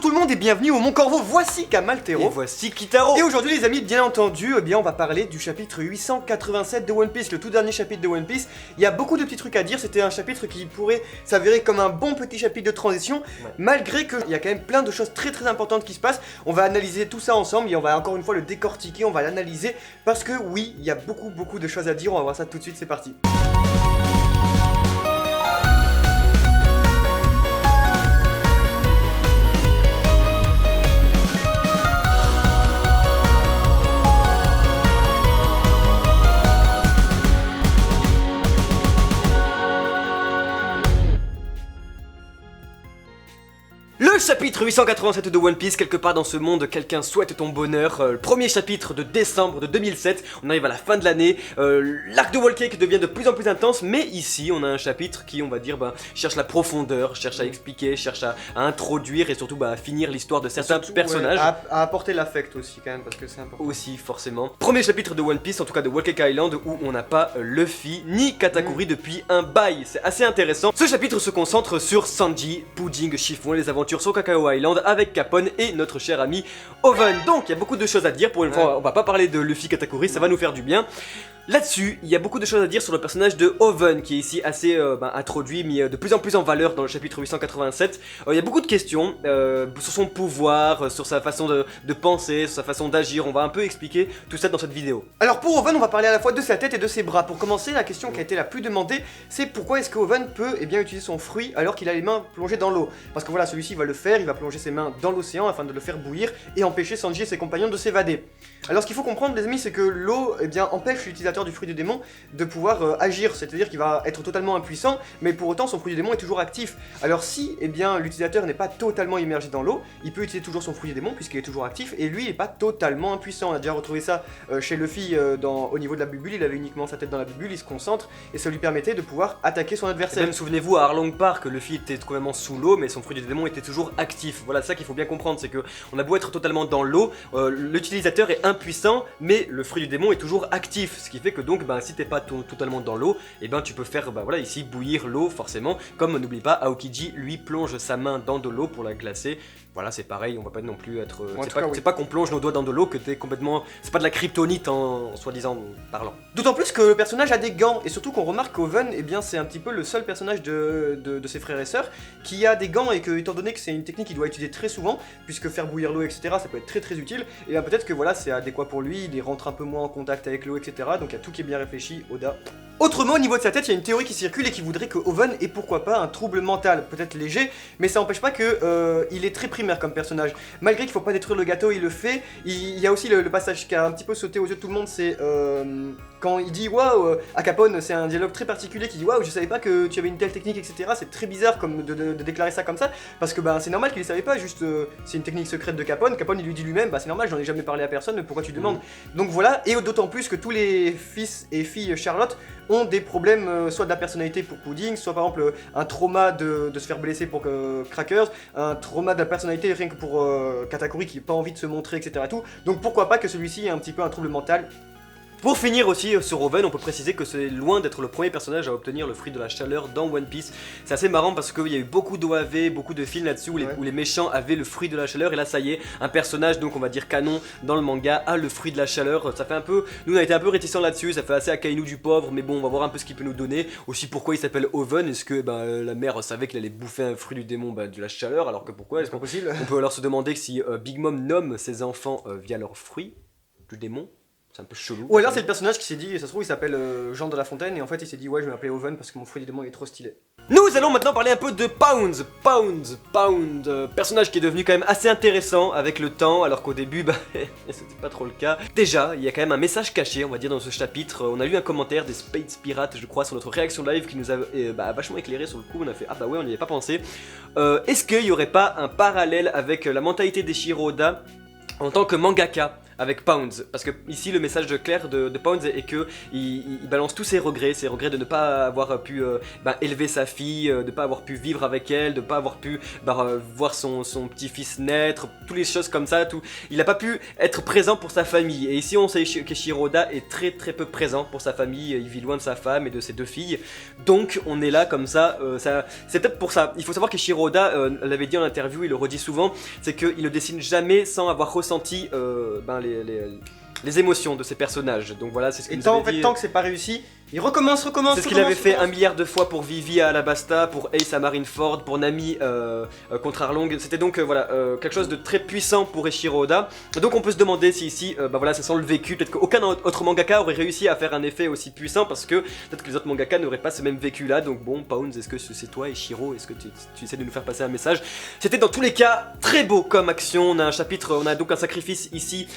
Bonjour tout le monde et bienvenue au Mont Corvo, voici Kamaltero. Et voici Kitaro. Et aujourd'hui les amis, bien entendu, on va parler du chapitre 887 de One Piece, le tout dernier chapitre de One Piece. Il y a beaucoup de petits trucs à dire, c'était un chapitre qui pourrait s'avérer comme un bon petit chapitre de transition, malgré qu'il y a quand même plein de choses très importantes qui se passent. On va analyser tout ça ensemble et on va encore une fois le décortiquer, on va l'analyser, parce que oui, il y a beaucoup de choses à dire, on va voir ça tout de suite, c'est parti. Le chapitre 887 de One Piece, quelque part dans ce monde, quelqu'un souhaite ton bonheur. Le premier chapitre de décembre de 2007, on arrive à la fin de l'année. L'arc de Whole Cake devient de plus en plus intense, mais ici on a un chapitre qui, on va dire, cherche la profondeur, cherche à expliquer, cherche à introduire et surtout à finir l'histoire de certains personnages. Ouais, à apporter l'affect aussi quand même, parce que c'est important. Aussi, forcément. Premier chapitre de One Piece, en tout cas de Whole Cake Island, où on n'a pas Luffy ni Katakuri depuis un bail. C'est assez intéressant. Ce chapitre se concentre sur Sanji, Pudding, Chiffon et les aventures sur Cacao Island avec Capone et notre cher ami Oven. Donc il y a beaucoup de choses à dire. Pour une fois, on va pas parler de Luffy Katakuri, ça va nous faire du bien. Là-dessus, il y a beaucoup de choses à dire sur le personnage de Oven, qui est ici assez introduit, mis de plus en plus en valeur dans le chapitre 887. Il y a beaucoup de questions sur son pouvoir, sur sa façon de penser, sur sa façon d'agir. On va un peu expliquer tout ça dans cette vidéo. Alors pour Oven, on va parler à la fois de sa tête et de ses bras. Pour commencer, la question qui a été la plus demandée, c'est pourquoi est-ce que Oven peut utiliser son fruit alors qu'il a les mains plongées dans l'eau. Parce que voilà, celui-ci va le faire, il va plonger ses mains dans l'océan afin de le faire bouillir et empêcher Sanji et ses compagnons de s'évader. Alors ce qu'il faut comprendre les amis, c'est que l'eau empêche l'utilisateur du fruit du démon de pouvoir agir, c'est-à-dire qu'il va être totalement impuissant, mais pour autant son fruit du démon est toujours actif. Alors si l'utilisateur n'est pas totalement immergé dans l'eau, il peut utiliser toujours son fruit du démon puisqu'il est toujours actif, et lui il n'est pas totalement impuissant. On a déjà retrouvé ça chez Luffy au niveau de la bubule, il avait uniquement sa tête dans la bubule, il se concentre, et ça lui permettait de pouvoir attaquer son adversaire. Même souvenez-vous à Arlong Park, Luffy était complètement sous l'eau, mais son fruit du démon était toujours actif. Voilà, c'est ça qu'il faut bien comprendre, c'est que on a beau être totalement dans l'eau, l'utilisateur est impuissant, mais le fruit du démon est toujours actif, ce qui fait que donc si t'es pas totalement dans l'eau, et tu peux faire ici bouillir l'eau forcément, comme n'oublie pas Aokiji lui plonge sa main dans de l'eau pour la glacer. Voilà, c'est pareil, on va pas non plus être... c'est pas qu'on plonge nos doigts dans de l'eau que t'es complètement... C'est pas de la kryptonite en soi-disant parlant. D'autant plus que le personnage a des gants, et surtout qu'on remarque qu'Oven, c'est un petit peu le seul personnage de ses frères et sœurs qui a des gants, et que étant donné que c'est une technique qu'il doit utiliser très souvent, puisque faire bouillir l'eau, etc., ça peut être très utile, et peut-être que voilà, c'est adéquat pour lui, il rentre un peu moins en contact avec l'eau, etc., donc il y a tout qui est bien réfléchi, Oda. Autrement, au niveau de sa tête, il y a une théorie qui circule et qui voudrait que Oven ait pourquoi pas un trouble mental, peut-être léger, mais ça n'empêche pas que il est très primaire comme personnage. Malgré qu'il faut pas détruire le gâteau, il le fait. Il y a aussi le passage qui a un petit peu sauté aux yeux de tout le monde, c'est quand il dit waouh à Capone, c'est un dialogue très particulier qui dit waouh, je savais pas que tu avais une telle technique, etc. C'est très bizarre comme de déclarer ça comme ça, parce que c'est normal qu'il ne savait pas, juste c'est une technique secrète de Capone. Capone il lui dit lui-même, c'est normal, j'en ai jamais parlé à personne, mais pourquoi tu demandes? Donc voilà, et d'autant plus que tous les fils et filles Charlotte ont des problèmes, soit de la personnalité pour Pudding, soit par exemple un trauma de se faire blesser pour Crackers, un trauma de la personnalité rien que pour Katakuri qui n'a pas envie de se montrer, etc. Tout. Donc pourquoi pas que celui-ci ait un petit peu un trouble mental. Pour finir aussi sur Oven, on peut préciser que c'est loin d'être le premier personnage à obtenir le fruit de la chaleur dans One Piece. C'est assez marrant parce qu'il y a eu beaucoup d'OAV, beaucoup de films là-dessus où les méchants avaient le fruit de la chaleur, et là ça y est, un personnage donc on va dire canon dans le manga a le fruit de la chaleur. Ça fait un peu, nous on a été un peu réticents là-dessus, ça fait assez Akainu du pauvre, mais bon on va voir un peu ce qu'il peut nous donner. Aussi pourquoi il s'appelle Oven, est-ce que la mère savait qu'il allait bouffer un fruit du démon de la chaleur, alors que pourquoi? Est-ce qu'on possible? On peut alors se demander si Big Mom nomme ses enfants via leur fruit du démon. C'est un peu chelou. Ou alors c'est le personnage qui s'est dit, ça se trouve il s'appelle Jean de la Fontaine, et en fait il s'est dit ouais je vais m'appeler Oven parce que mon fruit du démon est trop stylé. Nous allons maintenant parler un peu de Pounds, personnage qui est devenu quand même assez intéressant avec le temps, alors qu'au début c'était pas trop le cas. Déjà, il y a quand même un message caché, on va dire, dans ce chapitre. On a lu un commentaire des Spades Pirates, je crois, sur notre réaction live qui nous a vachement éclairé sur le coup. On a fait ah bah ouais, on n'y avait pas pensé. Est-ce qu'il y aurait pas un parallèle avec la mentalité d'Eiichiro Oda en tant que mangaka? avec Pounds. Parce que ici le message clair de Pounds est que il balance tous ses regrets de ne pas avoir pu élever sa fille, de ne pas avoir pu vivre avec elle, de ne pas avoir pu voir son petit-fils naître, toutes les choses comme ça, tout. Il n'a pas pu être présent pour sa famille. Et ici on sait que Shiroda est très très peu présent pour sa famille, il vit loin de sa femme et de ses 2 filles. Donc on est là comme ça, c'est peut-être pour ça. Il faut savoir que Shiroda l'avait dit en interview, il le redit souvent, c'est qu'il ne dessine jamais sans avoir ressenti les émotions de ses personnages. Donc voilà, c'est ce qu'il nous avait dit. Tant que c'est pas réussi, il recommence. C'est ce qu'il avait fait 1 milliard de fois pour Vivi à Alabasta, pour Ace à Marineford, pour Nami contre Arlong. C'était donc quelque chose de très puissant pour Eiichiro Oda. Donc on peut se demander si ici, ça sent le vécu. Peut-être qu'aucun autre mangaka aurait réussi à faire un effet aussi puissant parce que peut-être que les autres mangaka n'auraient pas ce même vécu là. Donc bon, Pounds, est-ce que c'est toi, Eiichiro? Est-ce que tu essaies de nous faire passer un message? C'était dans tous les cas très beau comme action. On a un chapitre, on a donc un sacrifice ici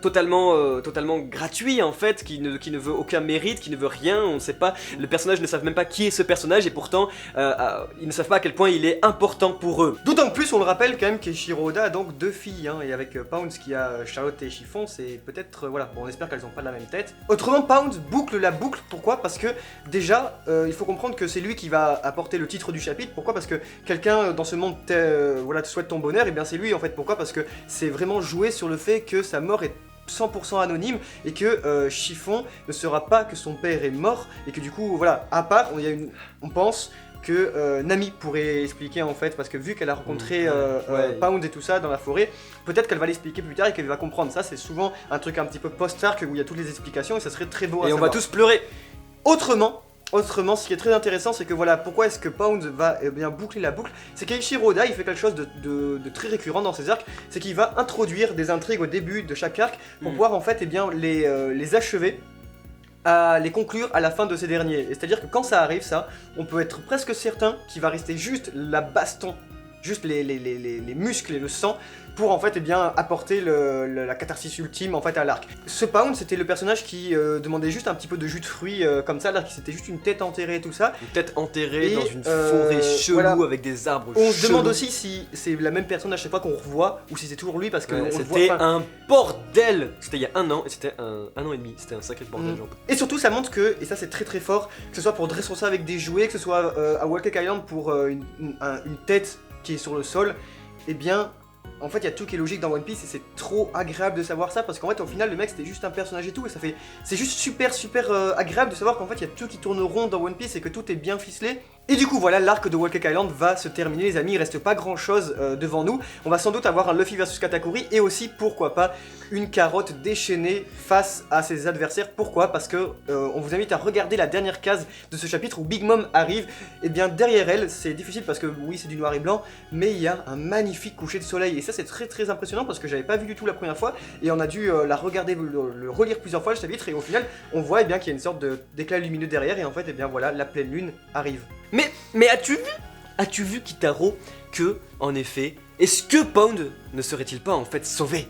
totalement gratuit en fait, qui ne veut aucun mérite, qui ne veut rien, on ne sait pas, le personnage ne savent même pas qui est ce personnage et pourtant ils ne savent pas à quel point il est important pour eux. D'autant plus on le rappelle quand même qu'Eiichiro Oda a donc 2 filles et avec Pounds qui a Charlotte et Chiffon, c'est peut-être on espère qu'elles ont pas la même tête. Autrement Pounds boucle la boucle, pourquoi? Parce que déjà il faut comprendre que c'est lui qui va apporter le titre du chapitre. Pourquoi? Parce que quelqu'un dans ce monde te souhaite ton bonheur, et bien c'est lui en fait. Pourquoi? Parce que c'est vraiment joué sur le fait que sa mort est 100% anonyme et que Chiffon ne saura pas que son père est mort et que du coup à part on pense que Nami pourrait expliquer en fait, parce que vu qu'elle a rencontré Pound et tout ça dans la forêt, peut-être qu'elle va l'expliquer plus tard et qu'elle va comprendre. Ça c'est souvent un truc un petit peu post-arc où il y a toutes les explications et ça serait très beau à et savoir. On va tous pleurer. Autrement, ce qui est très intéressant, c'est que pourquoi est-ce que Pound va boucler la boucle, c'est qu'Eiichiro Oda, il fait quelque chose de très récurrent dans ses arcs, c'est qu'il va introduire des intrigues au début de chaque arc pour pouvoir en fait les achever, à les conclure à la fin de ces derniers. Et c'est-à-dire que quand ça arrive, on peut être presque certain qu'il va rester juste la baston, juste les muscles et le sang, pour en fait apporter la catharsis ultime en fait à l'arc. Ce Pound, c'était le personnage qui demandait juste un petit peu de jus de fruits comme ça, alors que c'était juste une tête enterrée et tout ça. Une tête enterrée dans une forêt chelou avec des arbres chelous. On se demande aussi si c'est la même personne à chaque fois qu'on revoit ou si c'est toujours lui, parce que c'était un bordel. C'était il y a 1 an et c'était un an et demi. C'était un sacré bordel. Et surtout ça montre que, et ça c'est très très fort, que ce soit pour Dressrosa avec des jouets, que ce soit à Whole Cake Island pour une tête qui est sur le sol, en fait, il y a tout qui est logique dans One Piece et c'est trop agréable de savoir ça, parce qu'en fait, au final, le mec c'était juste un personnage et tout, et c'est juste super agréable de savoir qu'en fait, il y a tout qui tourne rond dans One Piece et que tout est bien ficelé. Et du coup, voilà, l'arc de Whole Cake Island va se terminer, les amis. Il reste pas grand chose devant nous. On va sans doute avoir un Luffy versus Katakuri et aussi, pourquoi pas, une carotte déchaînée face à ses adversaires. Pourquoi? Parce que on vous invite à regarder la dernière case de ce chapitre où Big Mom arrive. Et bien derrière elle, c'est difficile parce que oui, c'est du noir et blanc, mais il y a un magnifique coucher de soleil. Et ça, c'est très très impressionnant parce que j'avais pas vu du tout la première fois. Et on a dû la regarder, le relire plusieurs fois le chapitre. Et au final, on voit qu'il y a une sorte d'éclat lumineux derrière. Et en fait, voilà, la pleine lune arrive. Mais as-tu vu Kitaro que, en effet, est-ce que Pound ne serait-il pas en fait sauvé?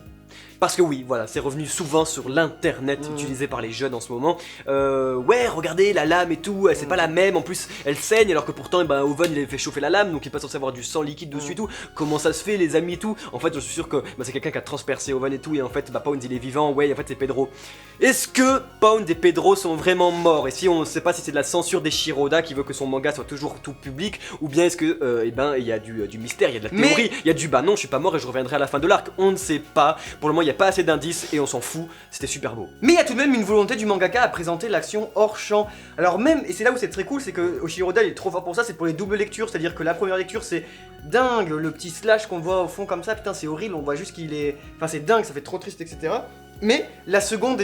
Parce que oui, voilà, c'est revenu souvent sur l'internet utilisé par les jeunes en ce moment. Ouais, regardez la lame et tout, c'est pas la même, en plus elle saigne alors que pourtant Oven il avait fait chauffer la lame donc il est pas censé avoir du sang liquide dessus et tout. Comment ça se fait les amis et tout? En fait je suis sûr que c'est quelqu'un qui a transpercé Oven et tout et en fait Pound il est vivant, ouais en fait c'est Pedro. Est-ce que Pound et Pedro sont vraiment morts? Et si on sait pas si c'est de la censure d'Eiichiro Oda qui veut que son manga soit toujours tout public, ou bien est-ce que il y a du mystère, il y a de la théorie, il y a du non je suis pas mort et je reviendrai à la fin de l'arc, on ne sait pas. Pour le moment il n'y a pas assez d'indices et on s'en fout, c'était super beau. Mais il y a tout de même une volonté du mangaka à présenter l'action hors champ. Alors même, et c'est là où c'est très cool, c'est que Eiichiro Oda il est trop fort pour ça, c'est pour les doubles lectures, c'est-à-dire que la première lecture c'est dingue, le petit slash qu'on voit au fond comme ça, putain c'est horrible, on voit juste qu'il est... Enfin c'est dingue, ça fait trop triste, etc. Mais la seconde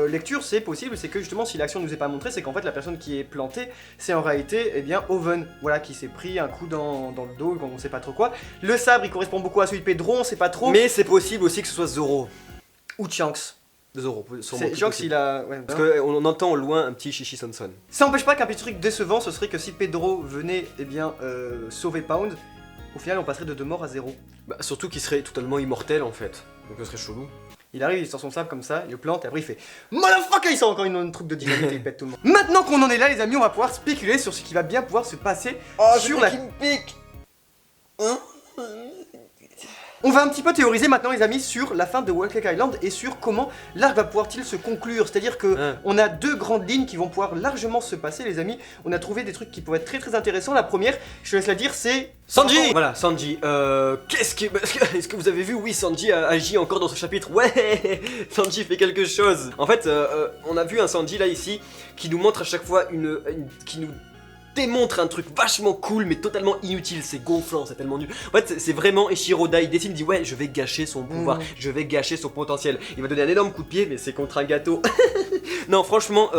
lecture c'est possible, c'est que justement si l'action ne nous est pas montrée, c'est qu'en fait la personne qui est plantée, c'est en réalité Oven, voilà, qui s'est pris un coup dans le dos, on sait pas trop quoi. Le sabre il correspond beaucoup à celui de Pedro, on sait pas trop. Mais c'est possible aussi que ce soit Zoro. Ou Shanks. Zoro, Shanks il a... Ouais, parce qu'on entend au loin un petit Shishi Sonson. Ça n'empêche pas qu'un petit truc décevant, ce serait que si Pedro venait sauver Pound, au final on passerait de 2 morts à 0. Surtout qu'il serait totalement immortel en fait, donc ce serait chelou. Il arrive, il sort son sabre comme ça, il le plante et après il fait Motherfucker, il sort encore une truc de dynamite et il pète tout le monde. Maintenant qu'on en est là les amis, on va pouvoir spéculer sur ce qui va bien pouvoir se passer sur la... On va un petit peu théoriser maintenant les amis sur la fin de Whole Cake Island et sur comment l'arc va pouvoir-il se conclure. C'est-à-dire que on a deux grandes lignes qui vont pouvoir largement se passer les amis. On a trouvé des trucs qui pourraient être très intéressants. La première, je te laisse la dire, c'est... Sanji. Voilà, Sanji, est-ce que vous avez vu, oui, Sanji agit encore dans ce chapitre. Ouais, Sanji fait quelque chose. En fait, on a vu un Sanji là ici qui nous montre à chaque fois qui nous démontre un truc vachement cool mais totalement inutile, c'est gonflant, c'est tellement nul. En fait c'est vraiment Eiichiroda, il décide, il dit ouais je vais gâcher son pouvoir, je vais gâcher son potentiel. Il va donner un énorme coup de pied mais c'est contre un gâteau. Non franchement,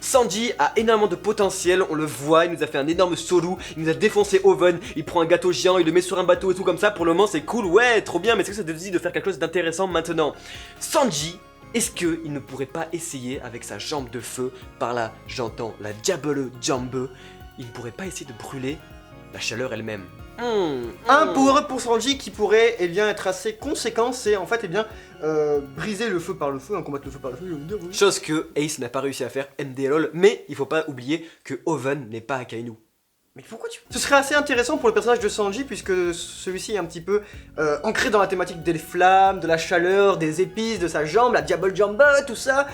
Sanji a énormément de potentiel, on le voit, il nous a fait un énorme solo, il nous a défoncé Oven, il prend un gâteau géant, il le met sur un bateau et tout comme ça, pour le moment c'est cool, ouais trop bien, mais est-ce que ça te dit de faire quelque chose d'intéressant maintenant? Sanji, est-ce qu'il ne pourrait pas essayer avec sa jambe de feu, par là j'entends la Diabolo Jambe, il ne pourrait pas essayer de brûler la chaleur elle-même? Un power-up pour Sanji qui pourrait être assez conséquent, c'est en fait briser le feu par le feu, combattre le feu par le feu. Chose que Ace n'a pas réussi à faire, MDLOL, mais il faut pas oublier que Oven n'est pas Akainu. Mais pourquoi tu... Ce serait assez intéressant pour le personnage de Sanji puisque celui-ci est un petit peu ancré dans la thématique des flammes, de la chaleur, des épices, de sa jambe, la Diabol Jamba, tout ça.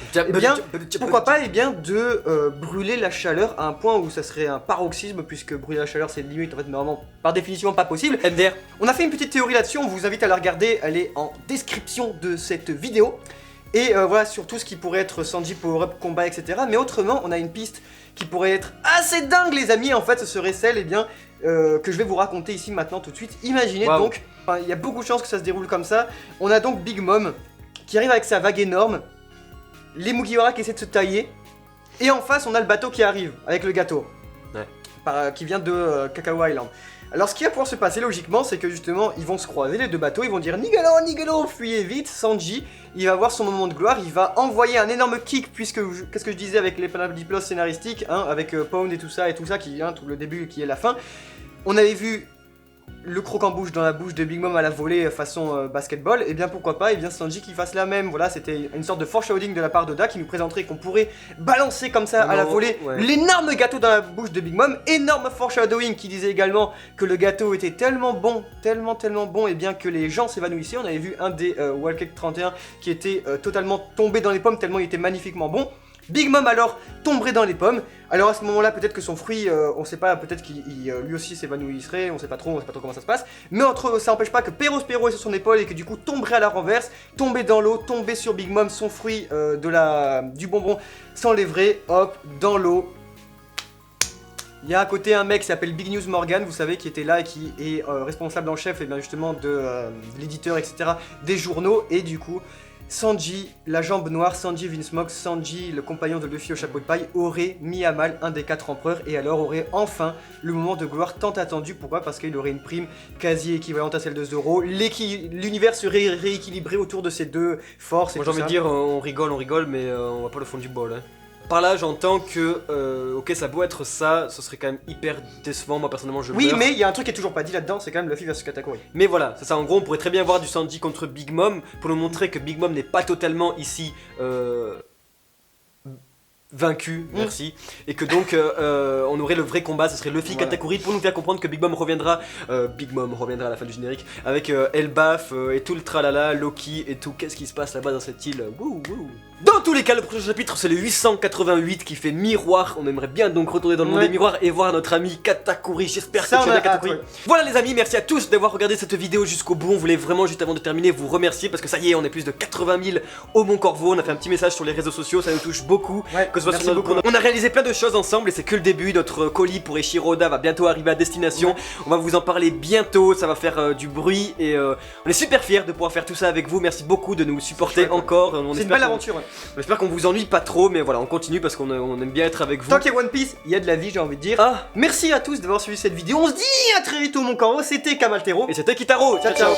Pourquoi pas de brûler la chaleur à un point où ça serait un paroxysme puisque brûler la chaleur c'est limite en fait mais vraiment par définition pas possible. MDR. On a fait une petite théorie là-dessus, on vous invite à la regarder, elle est en description de cette vidéo. Et voilà sur tout ce qui pourrait être Sanji, power-up, combat, etc. Mais autrement, on a une piste qui pourrait être assez dingue les amis. En fait, ce serait celle que je vais vous raconter ici maintenant tout de suite. Imaginez donc, il y a beaucoup de chances que ça se déroule comme ça. On a donc Big Mom qui arrive avec sa vague énorme. Les Mugiwara qui essaient de se tailler. Et en face, on a le bateau qui arrive avec le gâteau. Ouais. Qui vient de Cacao Island. Alors ce qui va pouvoir se passer logiquement c'est que justement ils vont se croiser les deux bateaux, ils vont dire Nigalo, Nigalo, fuyez vite. Sanji il va avoir son moment de gloire, il va envoyer un énorme kick puisque, qu'est-ce que je disais avec les panoplos scénaristiques, avec Pound et tout ça qui tout le début et qui est la fin. On avait vu le croquant-bouche dans la bouche de Big Mom à la volée façon basketball, et bien pourquoi pas, Sanji qui fasse la même, voilà c'était une sorte de foreshadowing de la part d'Oda qui nous présenterait qu'on pourrait balancer comme ça à la volée l'énorme gâteau dans la bouche de Big Mom, énorme foreshadowing qui disait également que le gâteau était tellement bon, tellement bon, et bien que les gens s'évanouissaient, on avait vu un des Whole Cake 31 qui était totalement tombé dans les pommes tellement il était magnifiquement bon. Big Mom alors tomberait dans les pommes. Alors à ce moment là peut-être que son fruit, on sait pas, peut-être qu'il lui aussi s'évanouirait, on sait pas trop comment ça se passe. Mais ça n'empêche pas que Pero est sur son épaule et que du coup tomberait à la renverse, tomber dans l'eau, tomber sur Big Mom, son fruit du bonbon s'enlèverait, hop, dans l'eau. Il y a à côté un mec qui s'appelle Big News Morgan, vous savez, qui était là et qui est responsable en chef et bien justement de l'éditeur, etc. des journaux, et du coup... Sanji, la jambe noire, Sanji Vinsmoke, Sanji, le compagnon de Luffy au chapeau de paille, aurait mis à mal un des 4 empereurs et alors aurait enfin le moment de gloire tant attendu. Pourquoi? Parce qu'il aurait une prime quasi équivalente à celle de Zoro. L'univers serait rééquilibré autour de ces deux forces. Moi j'ai envie de dire, on rigole, mais on va pas le fond du bol. Hein. Par là, j'entends que, ok, ça doit être ça, ce serait quand même hyper décevant, moi personnellement je meurs. Oui, mais il y a un truc qui est toujours pas dit là-dedans, c'est quand même Luffy versus Katakuri. Mais voilà, c'est ça, en gros, on pourrait très bien voir du Sanji contre Big Mom, pour nous montrer que Big Mom n'est pas totalement ici, vaincu, merci, et que donc on aurait le vrai combat, ce serait Luffy Katakuri pour nous faire comprendre que Big Mom reviendra à la fin du générique avec Elbaf et tout le tralala, Loki et tout. Qu'est-ce qui se passe là-bas dans cette île? Dans tous les cas, le prochain chapitre c'est le 888 qui fait miroir. On aimerait bien donc retourner dans le monde des miroirs et voir notre ami Katakuri. J'espère que tu as Katakuri. Voilà les amis, merci à tous d'avoir regardé cette vidéo jusqu'au bout. On voulait vraiment juste avant de terminer vous remercier parce que ça y est, on est plus de 80 000 au Mont Corvo. On a fait un petit message sur les réseaux sociaux, ça nous touche beaucoup. Que ce soit sur notre... On a réalisé plein de choses ensemble et c'est que le début. Notre colis pour Eiichiroda va bientôt arriver à destination. On va vous en parler bientôt, ça va faire du bruit et on est super fiers de pouvoir faire tout ça avec vous. Merci beaucoup de nous supporter encore. C'est une belle aventure. On espère qu'on vous ennuie pas trop, mais voilà, on continue parce qu'on aime bien être avec vous. Tant qu'il y a One Piece, il y a de la vie, j'ai envie de dire. Merci à tous d'avoir suivi cette vidéo. On se dit à très vite au Mont Corvo. C'était Kamaltero. Et c'était Kitaro. Ciao.